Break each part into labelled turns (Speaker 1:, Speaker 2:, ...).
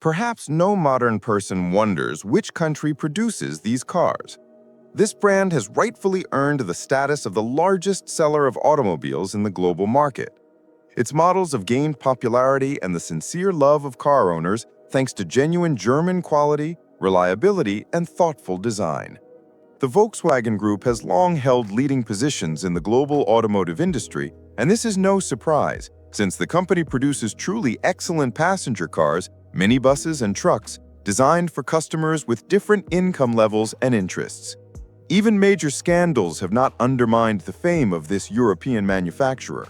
Speaker 1: Perhaps no modern person wonders which country produces these cars. This brand has rightfully earned the status of the largest seller of automobiles in the global market. Its models have gained popularity and the sincere love of car owners thanks to genuine German quality, reliability, and thoughtful design. The Volkswagen Group has long held leading positions in the global automotive industry, and this is no surprise, since the company produces truly excellent passenger cars, minibuses, and trucks designed for customers with different income levels and interests. Even major scandals have not undermined the fame of this European manufacturer.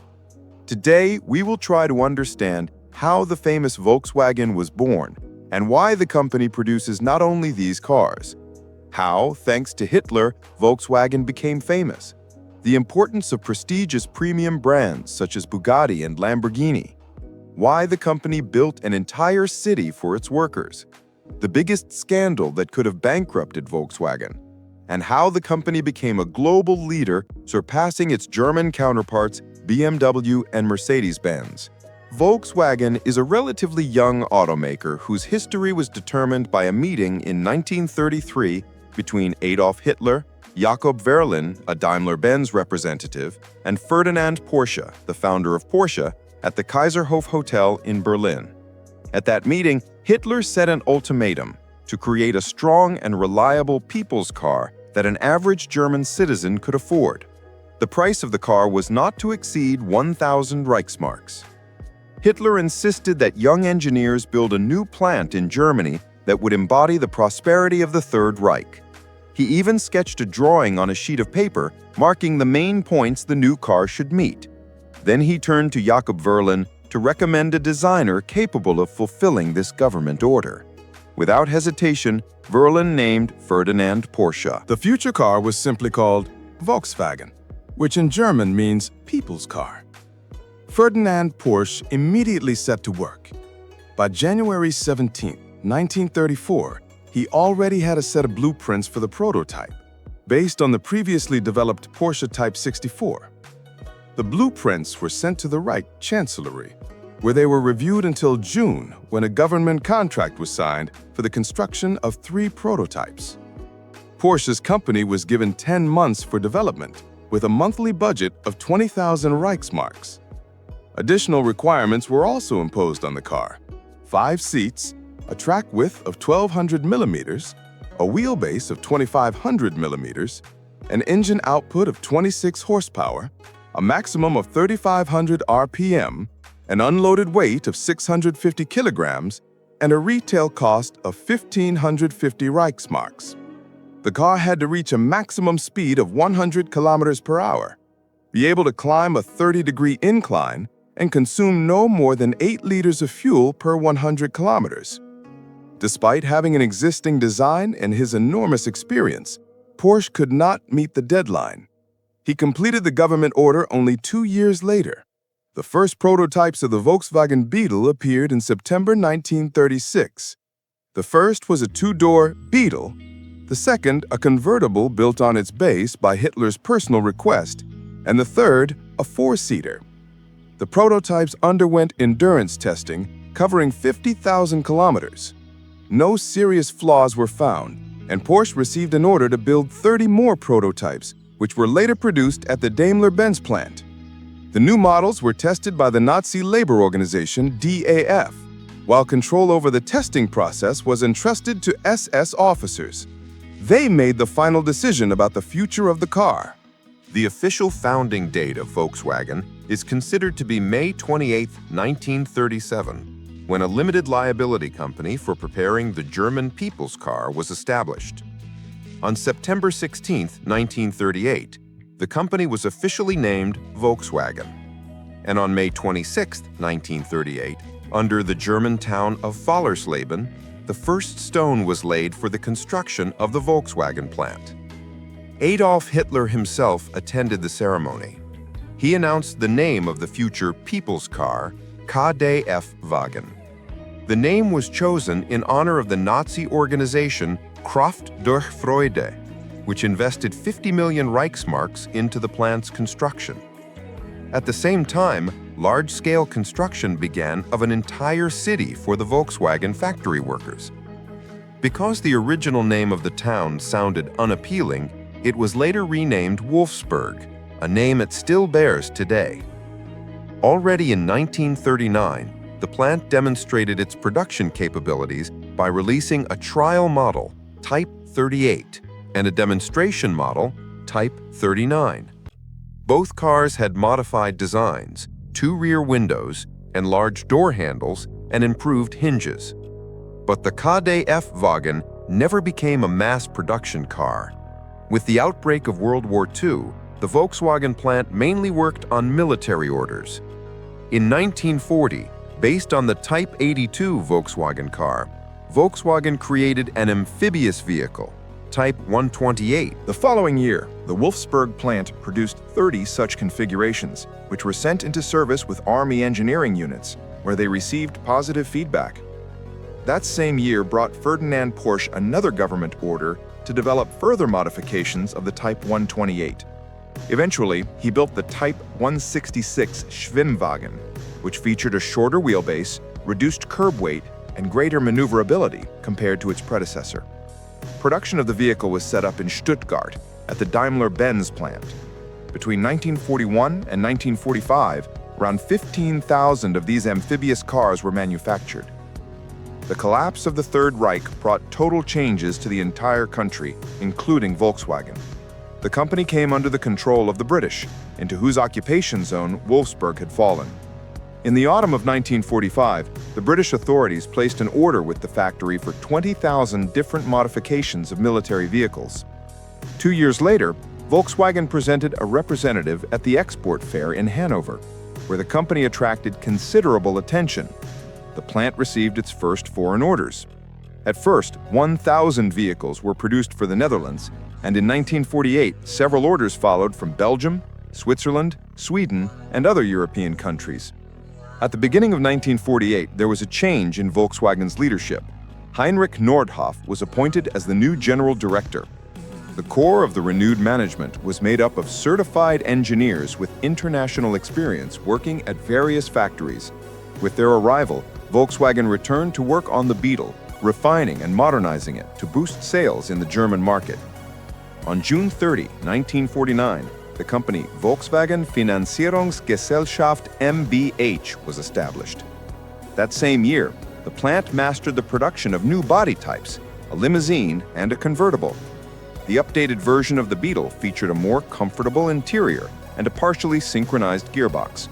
Speaker 1: Today, we will try to understand how the famous Volkswagen was born and why the company produces not only these cars. How, thanks to Hitler, Volkswagen became famous. The importance of prestigious premium brands such as Bugatti and Lamborghini. Why the company built an entire city for its workers. The biggest scandal that could have bankrupted Volkswagen. And how the company became a global leader, surpassing its German counterparts BMW and Mercedes-Benz. Volkswagen is a relatively young automaker whose history was determined by a meeting in 1933 between Adolf Hitler, Jakob Verlin, a Daimler-Benz representative, and Ferdinand Porsche, the founder of Porsche, at the Kaiserhof Hotel in Berlin. At that meeting, Hitler set an ultimatum to create a strong and reliable people's car that an average German citizen could afford. The price of the car was not to exceed 1,000 Reichsmarks. Hitler insisted that young engineers build a new plant in Germany that would embody the prosperity of the Third Reich. He even sketched a drawing on a sheet of paper marking the main points the new car should meet. Then he turned to Jakob Verlin to recommend a designer capable of fulfilling this government order. Without hesitation, Verlin named Ferdinand Porsche.
Speaker 2: The future car was simply called Volkswagen, which in German means people's car. Ferdinand Porsche immediately set to work. By January 17, 1934, he already had a set of blueprints for the prototype, based on the previously developed Porsche Type 64. The blueprints were sent to the Reich Chancellery, where they were reviewed until June, when a government contract was signed for the construction of 3 prototypes. Porsche's company was given 10 months for development, with a monthly budget of 20,000 Reichsmarks. Additional requirements were also imposed on the car: 5 seats, a track width of 1,200 millimeters, a wheelbase of 2,500 millimeters, an engine output of 26 horsepower, a maximum of 3,500 RPM, an unloaded weight of 650 kilograms, and a retail cost of 1,550 Reichsmarks. The car had to reach a maximum speed of 100 kilometers per hour, be able to climb a 30-degree incline, and consume no more than 8 liters of fuel per 100 kilometers. Despite having an existing design and his enormous experience, Porsche could not meet the deadline. He completed the government order only 2 years later. The first prototypes of the Volkswagen Beetle appeared in September 1936. The first was a 2-door Beetle, the second a convertible built on its base by Hitler's personal request, and the third a 4-seater. The prototypes underwent endurance testing covering 50,000 kilometers. No serious flaws were found, and Porsche received an order to build 30 more prototypes, which were later produced at the Daimler-Benz plant. The new models were tested by the Nazi labor organization DAF, while control over the testing process was entrusted to SS officers. They made the final decision about the future of the car.
Speaker 1: The official founding date of Volkswagen is considered to be May 28, 1937, when a limited liability company for preparing the German people's car was established. On September 16, 1938, the company was officially named Volkswagen. And on May 26, 1938, under the German town of Fallersleben, the first stone was laid for the construction of the Volkswagen plant. Adolf Hitler himself attended the ceremony. He announced the name of the future people's car, KDF-Wagen. The name was chosen in honor of the Nazi organization Kraft durch Freude, which invested 50 million Reichsmarks into the plant's construction. At the same time, large-scale construction began of an entire city for the Volkswagen factory workers. Because the original name of the town sounded unappealing, it was later renamed Wolfsburg, a name it still bears today. Already in 1939, the plant demonstrated its production capabilities by releasing a trial model, Type 38, and a demonstration model, Type 39. Both cars had modified designs, 2 rear windows, and large door handles, and improved hinges. But the KDF-Wagen never became a mass production car. With the outbreak of World War II, the Volkswagen plant mainly worked on military orders. In 1940, based on the Type 82 Volkswagen car, Volkswagen created an amphibious vehicle, Type 128.
Speaker 2: The following year, the Wolfsburg plant produced 30 such configurations, which were sent into service with Army engineering units, where they received positive feedback. That same year brought Ferdinand Porsche another government order to develop further modifications of the Type 128. Eventually, he built the Type 166 Schwimmwagen, which featured a shorter wheelbase, reduced curb weight, and greater maneuverability compared to its predecessor. Production of the vehicle was set up in Stuttgart at the Daimler-Benz plant. Between 1941 and 1945, around 15,000 of these amphibious cars were manufactured. The collapse of the Third Reich brought total changes to the entire country, including Volkswagen. The company came under the control of the British, into whose occupation zone Wolfsburg had fallen. In the autumn of 1945, the British authorities placed an order with the factory for 20,000 different modifications of military vehicles. 2 years later, Volkswagen presented a representative at the export fair in Hanover, where the company attracted considerable attention. The plant received its first foreign orders. At first, 1,000 vehicles were produced for the Netherlands, and in 1948, several orders followed from Belgium, Switzerland, Sweden, and other European countries. At the beginning of 1948, there was a change in Volkswagen's leadership. Heinrich Nordhoff was appointed as the new general director. The core of the renewed management was made up of certified engineers with international experience working at various factories. With their arrival, Volkswagen returned to work on the Beetle, refining and modernizing it to boost sales in the German market. On June 30, 1949, the company Volkswagen Finanzierungsgesellschaft MBH was established. That same year, the plant mastered the production of new body types, a limousine and a convertible. The updated version of the Beetle featured a more comfortable interior and a partially synchronized gearbox.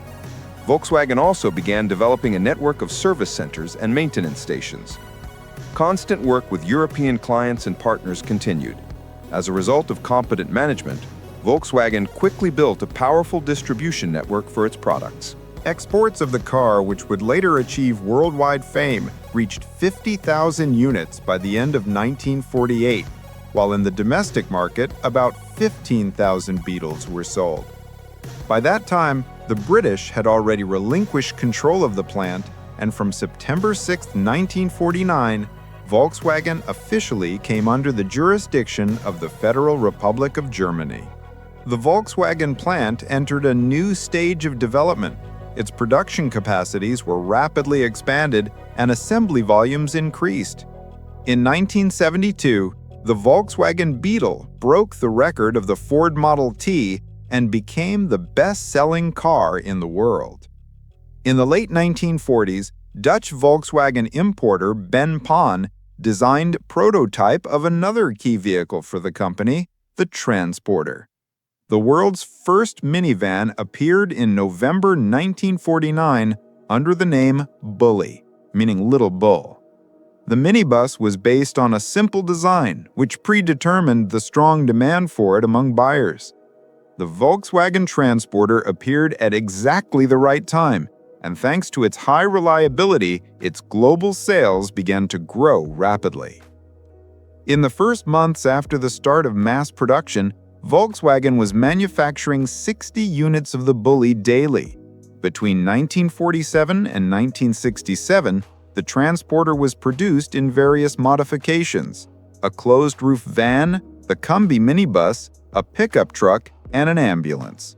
Speaker 2: Volkswagen also began developing a network of service centers and maintenance stations. Constant work with European clients and partners continued. As a result of competent management, Volkswagen quickly built a powerful distribution network for its products. Exports of the car, which would later achieve worldwide fame, reached 50,000 units by the end of 1948, while in the domestic market, about 15,000 Beetles were sold. By that time, the British had already relinquished control of the plant, and from September 6, 1949, Volkswagen officially came under the jurisdiction of the Federal Republic of Germany. The Volkswagen plant entered a new stage of development. Its production capacities were rapidly expanded and assembly volumes increased. In 1972, the Volkswagen Beetle broke the record of the Ford Model T and became the best-selling car in the world. In the late 1940s, Dutch Volkswagen importer Ben Pon designed a prototype of another key vehicle for the company, the Transporter. The world's first minivan appeared in November 1949 under the name Bully, meaning Little Bull. The minibus was based on a simple design, which predetermined the strong demand for it among buyers. The Volkswagen Transporter appeared at exactly the right time, and thanks to its high reliability, its global sales began to grow rapidly. In the first months after the start of mass production, Volkswagen was manufacturing 60 units of the Bully daily. Between 1947 and 1967, the Transporter was produced in various modifications: a closed-roof van, the Combi minibus, a pickup truck, and an ambulance.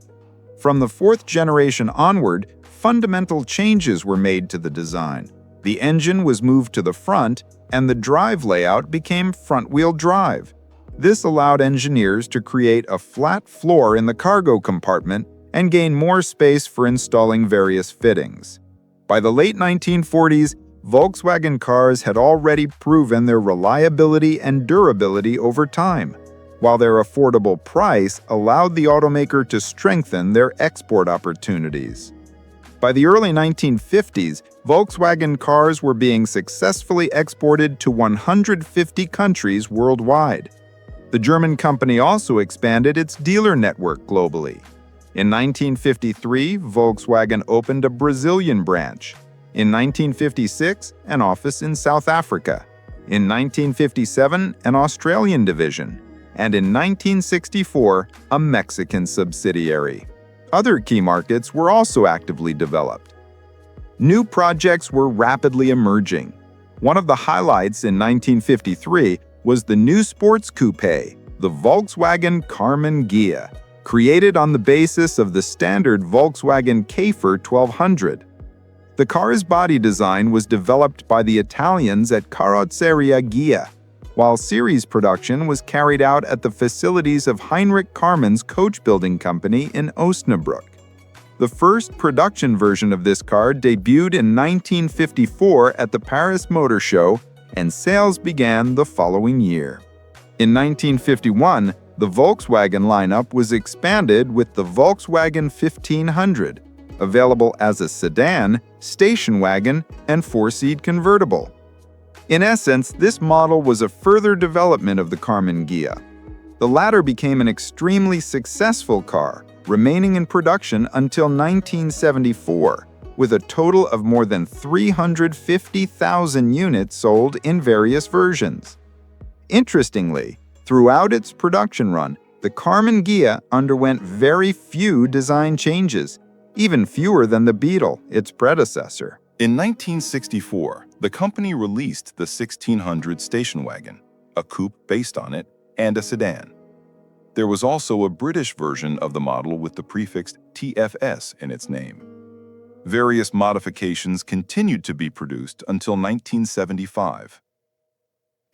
Speaker 2: From the fourth generation onward,
Speaker 3: fundamental changes were made to the design. The engine was moved to the front, and the drive layout became front-wheel drive. This allowed engineers to create a flat floor in the cargo compartment and gain more space for installing various fittings. By the late 1940s, Volkswagen cars had already proven their reliability and durability over time, while their affordable price allowed the automaker to strengthen their export opportunities. By the early 1950s, Volkswagen cars were being successfully exported to 150 countries worldwide. The German company also expanded its dealer network globally. In 1953, Volkswagen opened a Brazilian branch. In 1956, an office in South Africa. In 1957, an Australian division. And in 1964, a Mexican subsidiary. Other key markets were also actively developed. New projects were rapidly emerging. One of the highlights in 1953 was the new sports coupe, the Volkswagen Karmann Ghia, created on the basis of the standard Volkswagen Käfer 1200. The car's body design was developed by the Italians at Carrozzeria Ghia, while series production was carried out at the facilities of Heinrich Karmann's coach-building company in Osnabrück. The first production version of this car debuted in 1954 at the Paris Motor Show, and sales began the following year. In 1951, the Volkswagen lineup was expanded with the Volkswagen 1500, available as a sedan, station wagon, and four-seat convertible. In essence, this model was a further development of the Karmann Ghia. The latter became an extremely successful car, remaining in production until 1974, with a total of more than 350,000 units sold in various versions. Interestingly, throughout its production run, the Karmann Ghia underwent very few design changes, even fewer than the Beetle, its predecessor.
Speaker 2: In 1964, the company released the 1600 station wagon, a coupe based on it, and a sedan. There was also a British version of the model with the prefix TFS in its name. Various modifications continued to be produced until 1975.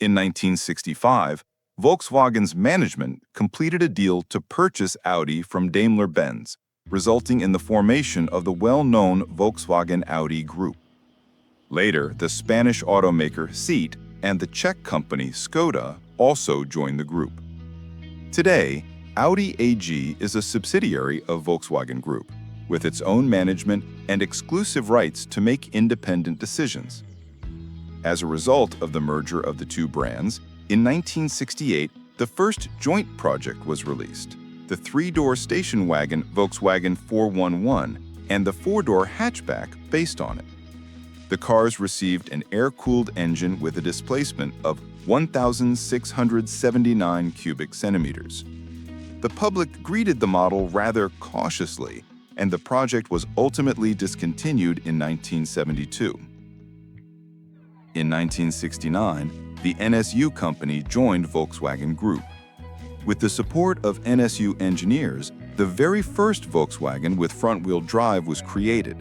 Speaker 2: In 1965, Volkswagen's management completed a deal to purchase Audi from Daimler-Benz, resulting in the formation of the well-known Volkswagen Audi Group. Later, the Spanish automaker Seat and the Czech company Škoda also joined the group. Today, Audi AG is a subsidiary of Volkswagen Group, with its own management and exclusive rights to make independent decisions. As a result of the merger of the two brands, in 1968, the first joint project was released, the three-door station wagon Volkswagen 411 and the four-door hatchback based on it. The cars received an air-cooled engine with a displacement of 1,679 cubic centimeters. The public greeted the model rather cautiously, and the project was ultimately discontinued in 1972. In 1969, the NSU company joined Volkswagen Group. With the support of NSU engineers, the very first Volkswagen with front-wheel drive was created,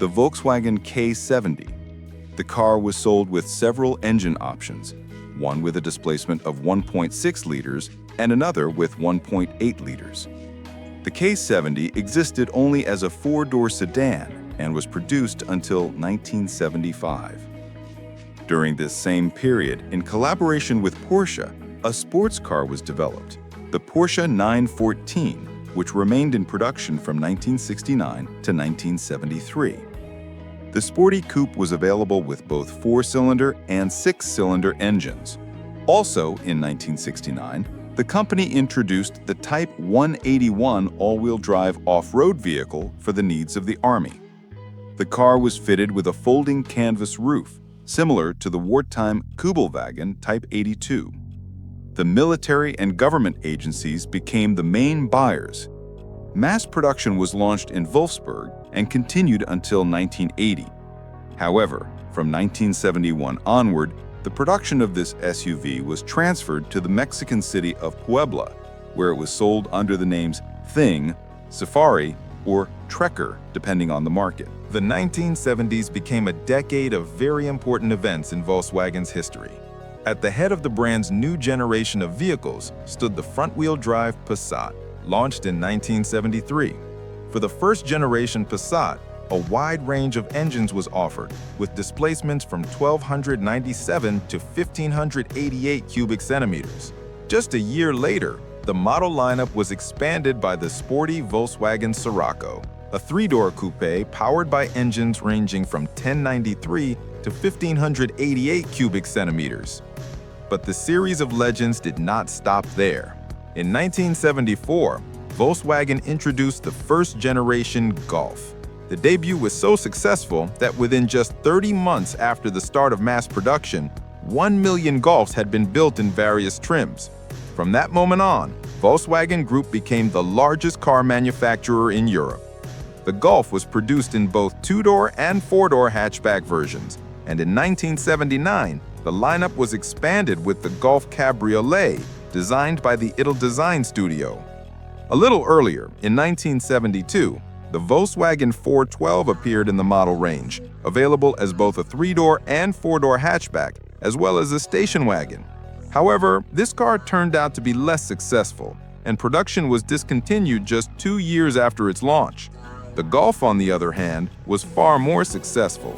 Speaker 2: the Volkswagen K70. The car was sold with several engine options, one with a displacement of 1.6 liters and another with 1.8 liters. The K70 existed only as a four-door sedan and was produced until 1975. During this same period, in collaboration with Porsche, a sports car was developed, the Porsche 914, which remained in production from 1969 to 1973. The sporty coupe was available with both four-cylinder and six-cylinder engines. Also in 1969, the company introduced the Type 181 all-wheel drive off-road vehicle for the needs of the Army. The car was fitted with a folding canvas roof, similar to the wartime Kübelwagen Type 82. The military and government agencies became the main buyers. Mass production was launched in Wolfsburg and continued until 1980. However, from 1971 onward, the production of this SUV was transferred to the Mexican city of Puebla, where it was sold under the names Thing, Safari, or
Speaker 3: Trekker, depending on the market.
Speaker 1: The 1970s became a decade of very important events in Volkswagen's history. At the head of the brand's new generation of vehicles stood the front-wheel drive Passat, launched in 1973. For the first-generation Passat, a wide range of engines was offered, with displacements from 1,297 to 1,588 cubic centimeters. Just a year later, the model lineup was expanded by the sporty Volkswagen Scirocco, a three-door coupe powered by engines ranging from 1,093 to 1,588 cubic centimeters. But the series of legends did not stop there. In 1974, Volkswagen introduced the first-generation Golf. The debut was so successful that within just 30 months after the start of mass production, 1 million Golfs had been built in various trims. From that moment on, Volkswagen Group became the largest car manufacturer in Europe. The Golf was produced in both two-door and four-door hatchback versions, and in 1979, the lineup was expanded with the Golf Cabriolet, designed by the Ital Design Studio. A little earlier, in 1972, the Volkswagen 412 appeared in the model range, available as both a three-door and four-door hatchback, as well as a station wagon. However, this car turned out to be less successful, and production was discontinued just 2 years after its launch. The Golf, on the other hand, was far more successful.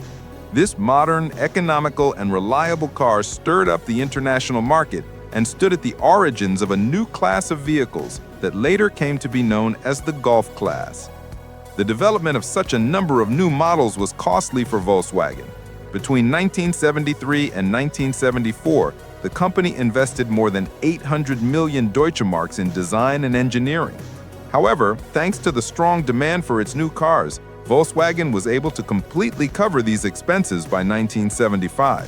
Speaker 1: This modern, economical, and reliable car stirred up the international market and stood at the origins of a new class of vehicles that later came to be known as the Golf class. The development of such a number of new models was costly for Volkswagen. Between 1973 and 1974, the company invested more than 800 million Deutsche Marks in design and engineering. However, thanks to the strong demand for its new cars, Volkswagen was able to completely cover these expenses by 1975.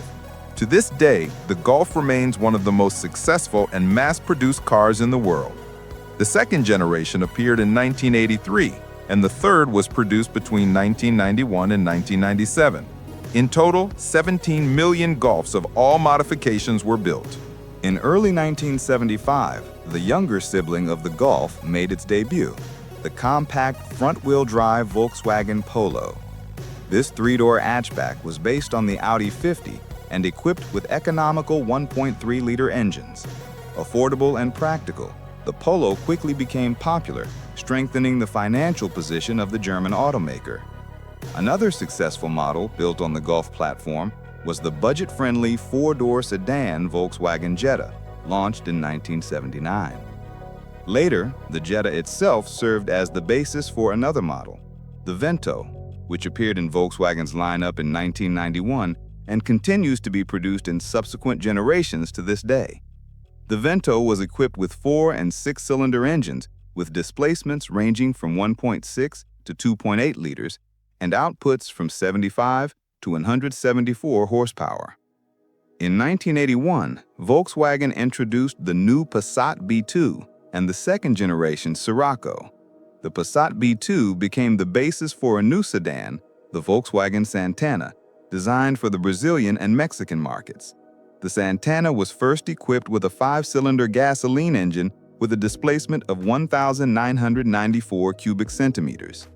Speaker 1: To this day, the Golf remains one of the most successful and mass-produced cars in the world. The second generation appeared in 1983, and the third was produced between 1991 and 1997. In total, 17 million Golfs of all modifications were built.
Speaker 3: In early 1975, the younger sibling of the Golf made its debut, the compact front-wheel drive Volkswagen Polo. This three-door hatchback was based on the Audi 50 and equipped with economical 1.3-liter engines. Affordable and practical, the Polo quickly became popular, strengthening the financial position of the German automaker. Another successful model built on the Golf platform was the budget-friendly four-door sedan Volkswagen Jetta, launched in 1979. Later, the Jetta itself served as the basis for another model, the Vento, which appeared in Volkswagen's lineup in 1991 and continues to be produced in subsequent generations to this day. The Vento was equipped with 4- and 6-cylinder engines with displacements ranging from 1.6 to 2.8 liters and outputs from 75 to 174 horsepower. In 1981, Volkswagen introduced the new Passat B2 and the second-generation Scirocco. The Passat B2 became the basis for a new sedan, the Volkswagen Santana, designed for the Brazilian and Mexican markets. The Santana was first equipped with a 5-cylinder gasoline engine with a displacement of 1,994 cubic centimeters.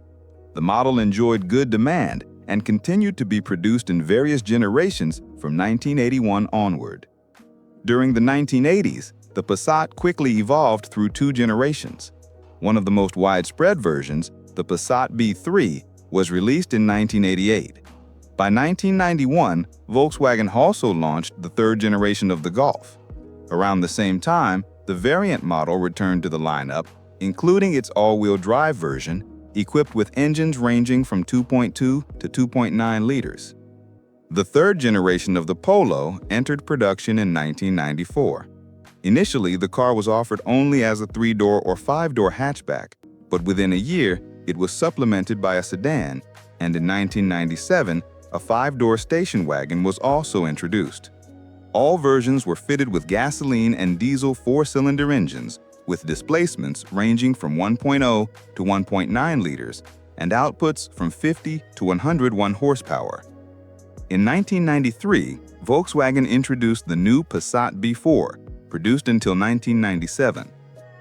Speaker 3: The model enjoyed good demand and continued to be produced in various generations from 1981 onward. During the 1980s, the Passat quickly evolved through 2 generations. One of the most widespread versions, the Passat B3, was released in 1988. By 1991, Volkswagen also launched the third generation of the Golf. Around the same time, the variant model returned to the lineup, including its all-wheel drive version, equipped with engines ranging from 2.2 to 2.9 liters. The third generation of the Polo entered production in 1994. Initially, the car was offered only as a 3-door or 5-door hatchback, but within a year, it was supplemented by a sedan, and in 1997, a 5-door station wagon was also introduced. All versions were fitted with gasoline and diesel 4-cylinder engines, with displacements ranging from 1.0 to 1.9 liters and outputs from 50 to 101 horsepower. In 1993, Volkswagen introduced the new Passat B4, produced until 1997.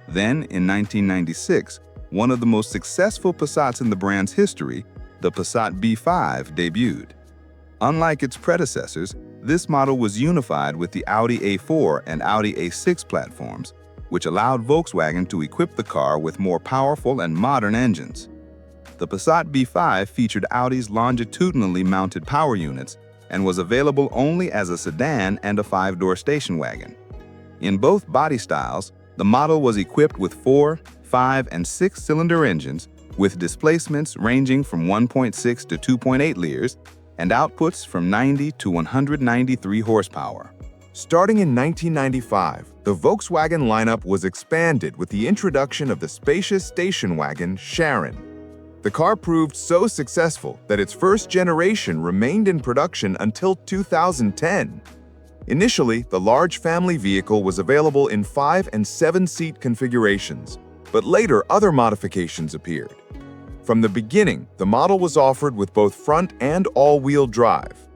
Speaker 3: Then, in 1996,
Speaker 2: one of the most successful Passats in the brand's history, the Passat B5 debuted. Unlike its predecessors, this model was unified with the Audi A4 and Audi A6 platforms, which allowed Volkswagen to equip the car with more powerful and modern engines. The Passat B5 featured Audi's longitudinally mounted power units and was available only as a sedan and a 5-door station wagon. In both body styles, the model was equipped with 4, 5, and 6-cylinder engines with displacements ranging from 1.6 to 2.8 liters and outputs from 90 to 193 horsepower.
Speaker 1: Starting in 1995, the Volkswagen lineup was expanded with the introduction of the spacious station wagon Sharon. The car proved so successful that its first generation remained in production until 2010. Initially, the large family vehicle was available in 5- and 7-seat configurations, but later other modifications appeared. From the beginning, the model was offered with both front and all-wheel drive.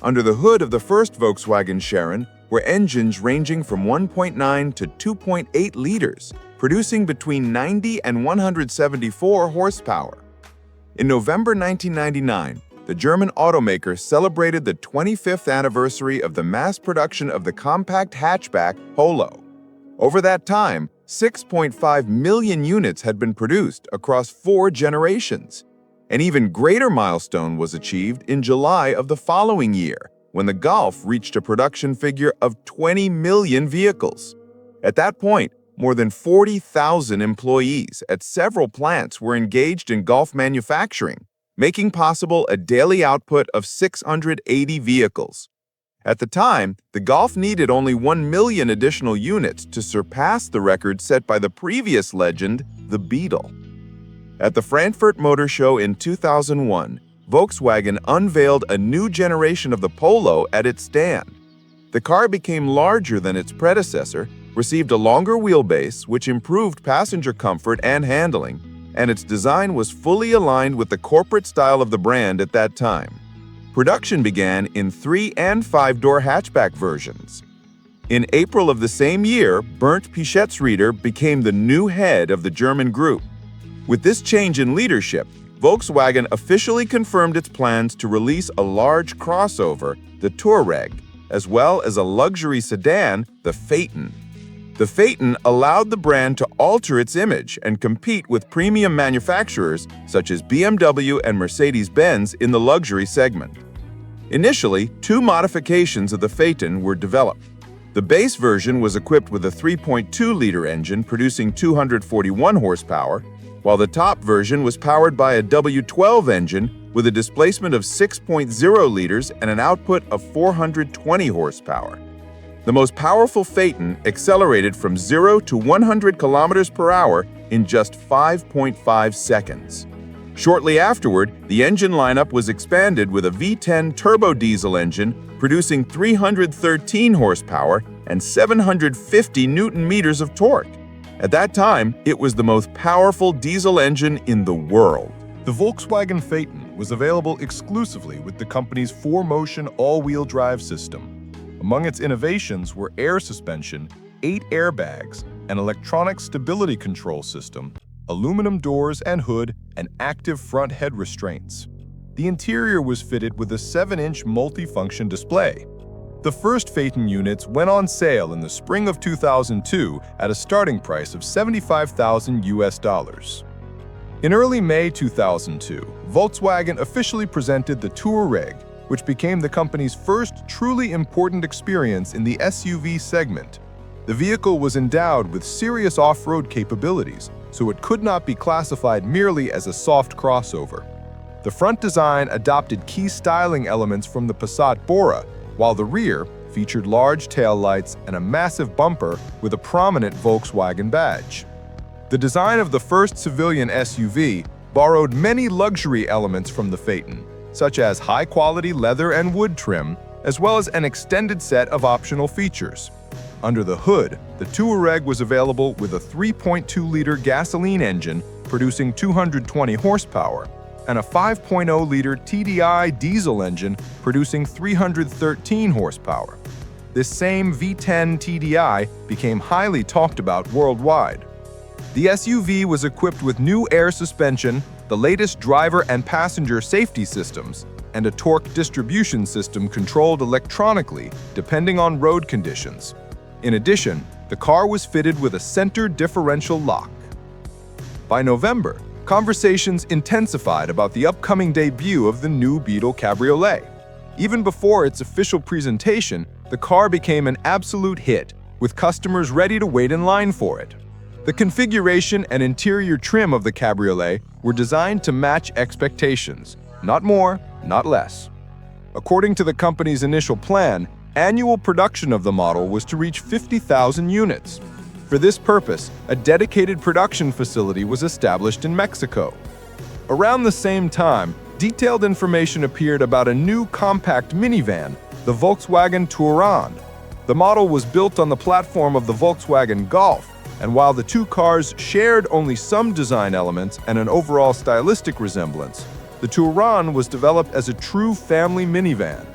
Speaker 1: Under the hood of the first Volkswagen Sharon were engines ranging from 1.9 to 2.8 liters, producing between 90 and 174 horsepower. In November 1999, the German automaker celebrated the 25th anniversary of the mass production of the compact hatchback Polo. Over that time, 6.5 million units had been produced across 4 generations. An even greater milestone was achieved in July of the following year, when the Golf reached a production figure of 20 million vehicles. At that point, more than 40,000 employees at several plants were engaged in Golf manufacturing, making possible a daily output of 680 vehicles. At the time, the Golf needed only 1 million additional units to surpass the record set by the previous legend, the Beetle. At the Frankfurt Motor Show in 2001, Volkswagen unveiled a new generation of the Polo at its stand. The car became larger than its predecessor, received a longer wheelbase which improved passenger comfort and handling, and its design was fully aligned with the corporate style of the brand at that time. Production began in 3- and 5-door hatchback versions. In April of the same year, Bernd Pischetsrieder became the new head of the German group. With this change in leadership, Volkswagen officially confirmed its plans to release a large crossover, the Touareg, as well as a luxury sedan, the Phaeton. The Phaeton allowed the brand to alter its image and compete with premium manufacturers such as BMW and Mercedes-Benz in the luxury segment. Initially, 2 modifications of the Phaeton were developed. The base version was equipped with a 3.2-liter engine producing 241 horsepower, while the top version was powered by a W12 engine with a displacement of 6.0 liters and an output of 420 horsepower. The most powerful Phaeton accelerated from 0 to 100 kilometers per hour in just 5.5 seconds. Shortly afterward, the engine lineup was expanded with a V10 turbo diesel engine producing 313 horsepower and 750 newton-meters of torque. At that time, it was the most powerful diesel engine in the world.
Speaker 2: The Volkswagen Phaeton was available exclusively with the company's 4-motion all-wheel drive system. Among its innovations were air suspension, 8 airbags, an electronic stability control system, aluminum doors and hood, and active front head restraints. The interior was fitted with a 7-inch multi-function display. The first Phaeton units went on sale in the spring of 2002 at a starting price of $75,000. In early May 2002, Volkswagen officially presented the Touareg, which became the company's first truly important experience in the SUV segment. The vehicle was endowed with serious off-road capabilities, so it could not be classified merely as a soft crossover. The front design adopted key styling elements from the Passat Bora, while the rear featured large taillights and a massive bumper with a prominent Volkswagen badge. The design of the first civilian SUV borrowed many luxury elements from the Phaeton, such as high-quality leather and wood trim, as well as an extended set of optional features. Under the hood, the Touareg was available with a 3.2-liter gasoline engine producing 220 horsepower, and a 5.0-liter TDI diesel engine producing 313 horsepower. This same V10 TDI became highly talked about worldwide.
Speaker 4: The SUV was equipped with new air suspension, the latest driver and passenger safety systems, and a torque distribution system controlled electronically depending on road conditions. In addition, the car was fitted with a center differential lock. By November, conversations intensified about the upcoming debut of the new Beetle Cabriolet. Even before its official presentation, the car became an absolute hit, with customers ready to wait in line for it. The configuration and interior trim of the Cabriolet were designed to match expectations, not more, not less. According to the company's initial plan, annual production of the model was to reach 50,000 units. For this purpose, a dedicated production facility was established in Mexico. Around the same time, detailed information appeared about a new compact minivan, the Volkswagen Touran. The model was built on the platform of the Volkswagen Golf, and while the two cars shared only some design elements and an overall stylistic resemblance, the Touran was developed as a true family minivan.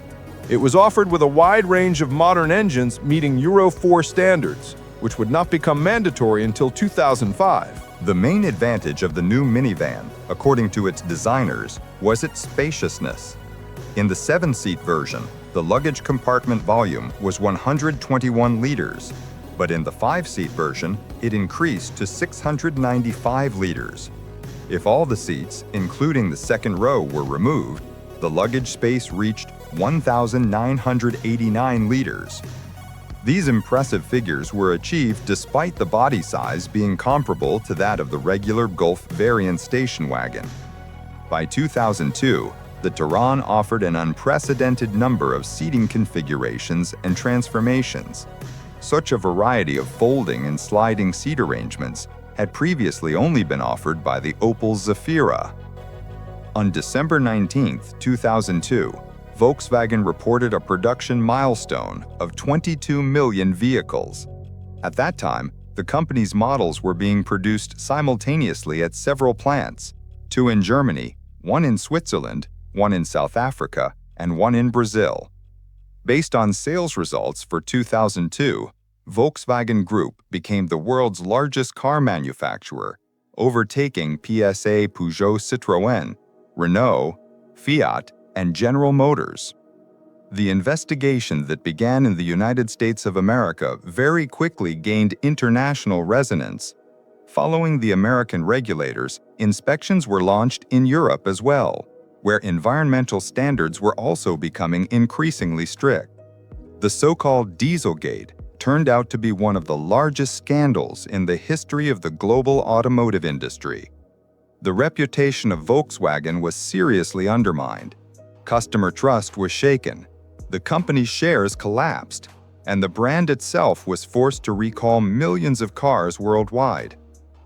Speaker 4: It was offered with a wide range of modern engines meeting Euro 4 standards, which would not become mandatory until 2005.
Speaker 1: The main advantage of the new minivan, according to its designers, was its spaciousness. In the 7-seat version, the luggage compartment volume was 121 liters, but in the 5-seat version, it increased to 695 liters. If all the seats, including the second row, were removed, the luggage space reached 1,989 liters. These impressive figures were achieved despite the body size being comparable to that of the regular Golf variant station wagon. By 2002, the Touran offered an unprecedented number of seating configurations and transformations. Such a variety of folding and sliding seat arrangements had previously only been offered by the Opel Zafira. On December 19, 2002, Volkswagen reported a production milestone of 22 million vehicles. At that time, the company's models were being produced simultaneously at several plants, 2 in Germany, 1 in Switzerland, 1 in South Africa, and 1 in Brazil. Based on sales results for 2002, Volkswagen Group became the world's largest car manufacturer, overtaking PSA, Peugeot, Citroën, Renault, Fiat, and General Motors. The investigation that began in the United States of America very quickly gained international resonance. Following the American regulators, inspections were launched in Europe as well, where environmental standards were also becoming increasingly strict. The so-called Dieselgate turned out to be one of the largest scandals in the history of the global automotive industry. The reputation of Volkswagen was seriously undermined. Customer trust was shaken, the company's shares collapsed, and the brand itself was forced to recall millions of cars worldwide.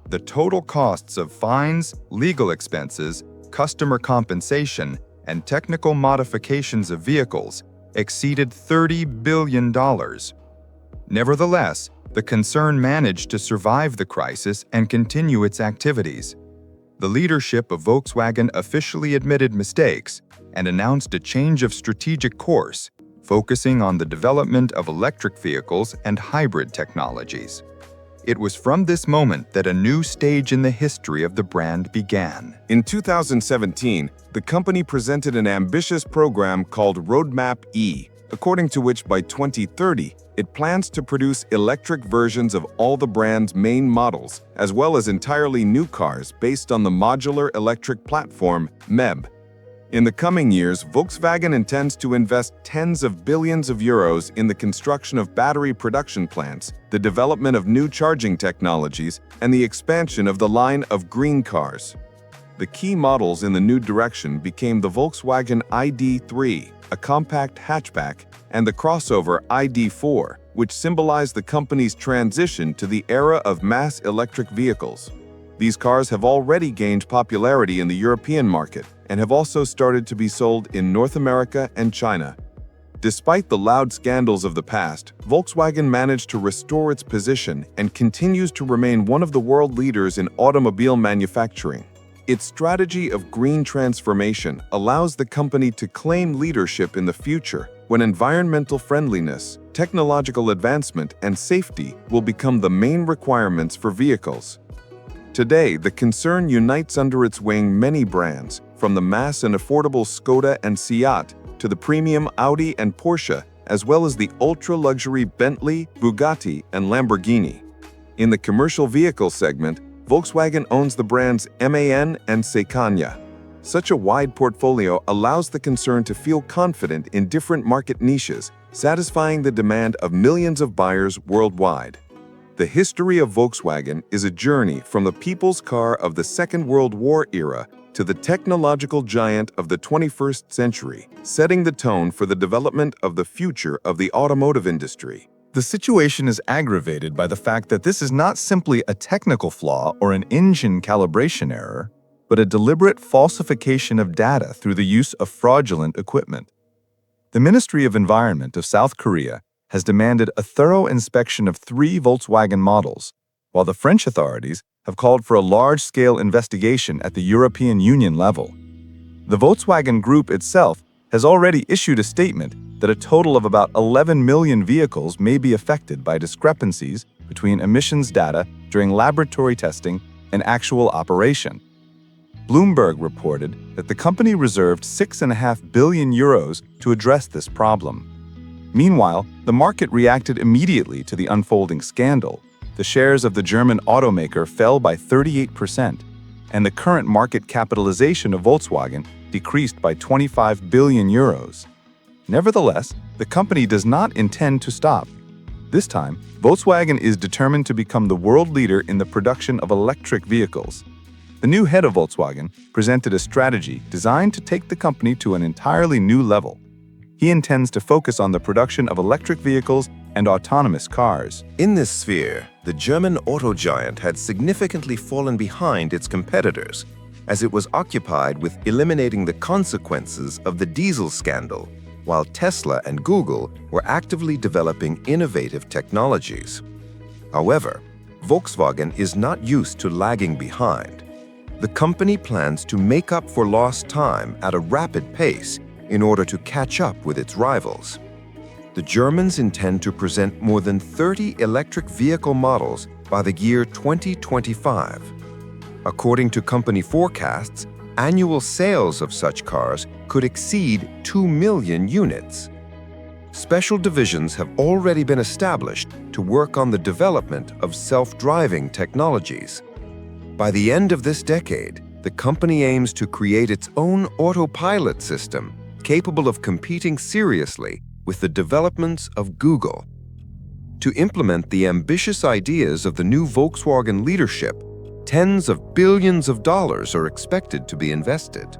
Speaker 1: The total costs of fines, legal expenses, customer compensation, and technical modifications of vehicles exceeded $30 billion. Nevertheless, the concern managed to survive the crisis and continue its activities. The leadership of Volkswagen officially admitted mistakes and announced a change of strategic course, focusing on the development of electric vehicles and hybrid technologies. It was from this moment that a new stage in the history of the brand began.
Speaker 2: In 2017, the company presented an ambitious program called Roadmap E, according to which by 2030, it plans to produce electric versions of all the brand's main models, as well as entirely new cars based on the modular electric platform MEB. In the coming years, Volkswagen intends to invest tens of billions of euros in the construction of battery production plants, the development of new charging technologies, and the expansion of the line of green cars. The key models in the new direction became the Volkswagen ID.3, a compact hatchback, and the crossover ID.4, which symbolized the company's transition to the era of mass electric vehicles. These cars have already gained popularity in the European market and have also started to be sold in North America and China. Despite the loud scandals of the past, Volkswagen managed to restore its position and continues to remain one of the world leaders in automobile manufacturing. Its strategy of green transformation allows the company to claim leadership in the future when environmental friendliness, technological advancement, and safety will become the main requirements for vehicles.
Speaker 1: Today, the concern unites under its wing many brands, from the mass and affordable Skoda and Seat to the premium Audi and Porsche, as well as the ultra-luxury Bentley, Bugatti, and Lamborghini. In the commercial vehicle segment, Volkswagen owns the brands MAN and Scania. Such a wide portfolio allows the concern to feel confident in different market niches, satisfying the demand of millions of buyers worldwide. The history of Volkswagen is a journey from the people's car of the Second World War era to the technological giant of the 21st century, setting the tone for the development of the future of the automotive industry.
Speaker 5: The situation is aggravated by the fact that this is not simply a technical flaw or an engine calibration error, but a deliberate falsification of data through the use of fraudulent equipment. The Ministry of Environment of South Korea has demanded a thorough inspection of 3 Volkswagen models, while the French authorities have called for a large-scale investigation at the European Union level. The Volkswagen Group itself has already issued a statement that a total of about 11 million vehicles may be affected by discrepancies between emissions data during laboratory testing and actual operation. Bloomberg reported that the company reserved 6.5 billion euros to address this problem. Meanwhile, the market reacted immediately to the unfolding scandal. The shares of the German automaker fell by 38%, and the current market capitalization of Volkswagen decreased by 25 billion euros. Nevertheless, the company does not intend to stop. This time, Volkswagen is determined to become the world leader in the production of electric vehicles. The new head of Volkswagen presented a strategy designed to take the company to an entirely new level. He intends to focus on the production of electric vehicles and autonomous cars.
Speaker 6: In this sphere, the German auto giant had significantly fallen behind its competitors, as it was occupied with eliminating the consequences of the diesel scandal, while Tesla and Google were actively developing innovative technologies. However, Volkswagen is not used to lagging behind. The company plans to make up for lost time at a rapid pace in order to catch up with its rivals. The Germans intend to present more than 30 electric vehicle models by the year 2025. According to company forecasts, annual sales of such cars could exceed 2 million units. Special divisions have already been established to work on the development of self-driving technologies. By the end of this decade, the company aims to create its own autopilot system capable of competing seriously with the developments of Google. To implement the ambitious ideas of the new Volkswagen leadership, tens of billions of dollars are expected to be invested.